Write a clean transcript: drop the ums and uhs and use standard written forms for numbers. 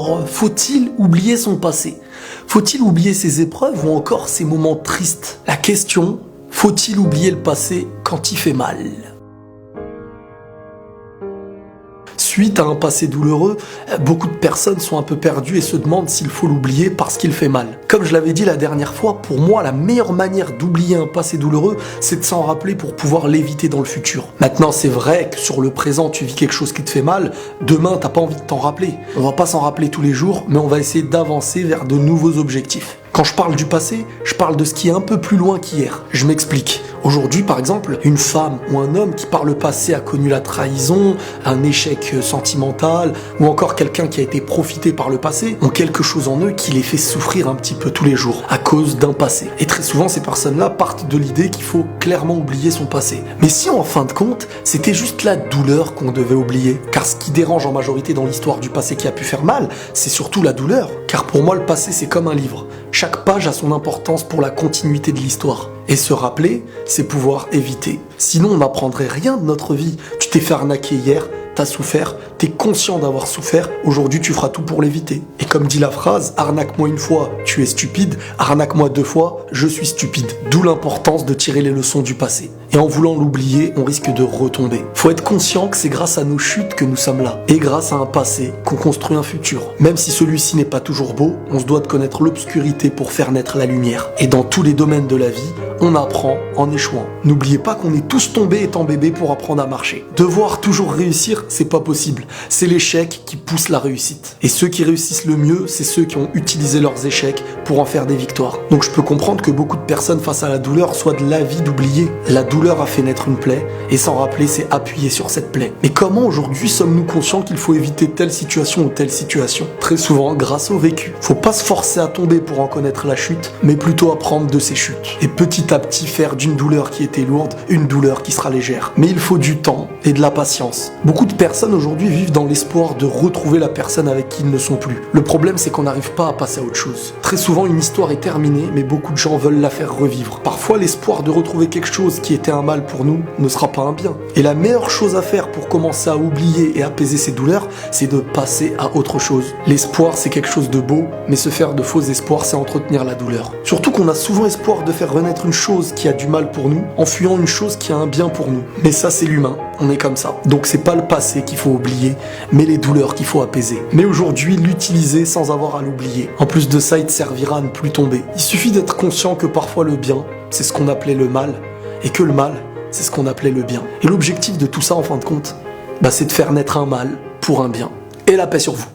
Alors, faut-il oublier son passé? Faut-il oublier ses épreuves ou encore ses moments tristes? La question, faut-il oublier le passé quand il fait mal? Suite à un passé douloureux, beaucoup de personnes sont un peu perdues et se demandent s'il faut l'oublier parce qu'il fait mal. Comme je l'avais dit la dernière fois, pour moi, la meilleure manière d'oublier un passé douloureux, c'est de s'en rappeler pour pouvoir l'éviter dans le futur. Maintenant, c'est vrai que sur le présent, tu vis quelque chose qui te fait mal, demain, t'as pas envie de t'en rappeler. On va pas s'en rappeler tous les jours, mais on va essayer d'avancer vers de nouveaux objectifs. Quand je parle du passé, je parle de ce qui est un peu plus loin qu'hier. Je m'explique. Aujourd'hui, par exemple, une femme ou un homme qui par le passé a connu la trahison, un échec sentimental, ou encore quelqu'un qui a été profité par le passé, ont quelque chose en eux qui les fait souffrir un petit peu tous les jours, à cause d'un passé. Et très souvent, ces personnes-là partent de l'idée qu'il faut clairement oublier son passé. Mais si en fin de compte, c'était juste la douleur qu'on devait oublier, car ce qui dérange en majorité dans l'histoire du passé qui a pu faire mal, c'est surtout la douleur. Car pour moi, le passé, c'est comme un livre. Chaque page a son importance pour la continuité de l'histoire. Et se rappeler, c'est pouvoir éviter. Sinon, on n'apprendrait rien de notre vie. Tu t'es fait arnaquer hier, t'as souffert, t'es conscient d'avoir souffert, aujourd'hui tu feras tout pour l'éviter. Et comme dit la phrase, arnaque-moi une fois, tu es stupide, arnaque-moi 2 fois, je suis stupide. D'où l'importance de tirer les leçons du passé. Et en voulant l'oublier, on risque de retomber. Faut être conscient que c'est grâce à nos chutes que nous sommes là. Et grâce à un passé qu'on construit un futur. Même si celui-ci n'est pas toujours beau, on se doit de connaître l'obscurité pour faire naître la lumière. Et dans tous les domaines de la vie, on apprend en échouant. N'oubliez pas qu'on est tous tombés étant bébés pour apprendre à marcher. Devoir toujours réussir, c'est pas possible. C'est l'échec qui pousse la réussite. Et ceux qui réussissent le mieux, c'est ceux qui ont utilisé leurs échecs pour en faire des victoires. Donc je peux comprendre que beaucoup de personnes face à la douleur soient de l'avis d'oublier. La douleur a fait naître une plaie, et s'en rappeler, c'est appuyer sur cette plaie. Mais comment aujourd'hui sommes-nous conscients qu'il faut éviter telle situation ou telle situation? Très souvent, grâce au vécu. Faut pas se forcer à tomber pour en connaître la chute, mais plutôt apprendre de ses chutes. Et petit à petit faire d'une douleur qui était lourde, une douleur qui sera légère. Mais il faut du temps et de la patience. Beaucoup de personnes aujourd'hui vivent dans l'espoir de retrouver la personne avec qui ils ne sont plus. Le problème, c'est qu'on n'arrive pas à passer à autre chose. Très souvent, une histoire est terminée, mais beaucoup de gens veulent la faire revivre. Parfois, l'espoir de retrouver quelque chose qui était un mal pour nous ne sera pas un bien. Et la meilleure chose à faire pour commencer à oublier et apaiser ces douleurs, c'est de passer à autre chose. L'espoir, c'est quelque chose de beau, mais se faire de faux espoirs, c'est entretenir la douleur. Surtout qu'on a souvent espoir de faire renaître une chose qui a du mal pour nous, en fuyant une chose qui a un bien pour nous. Mais ça, c'est l'humain. On est comme ça. Donc c'est pas le passé qu'il faut oublier, mais les douleurs qu'il faut apaiser. Mais aujourd'hui, l'utiliser sans avoir à l'oublier. En plus de ça, il te servira à ne plus tomber. Il suffit d'être conscient que parfois le bien, c'est ce qu'on appelait le mal, et que le mal, c'est ce qu'on appelait le bien. Et l'objectif de tout ça, en fin de compte, c'est de faire naître un mal pour un bien. Et la paix sur vous.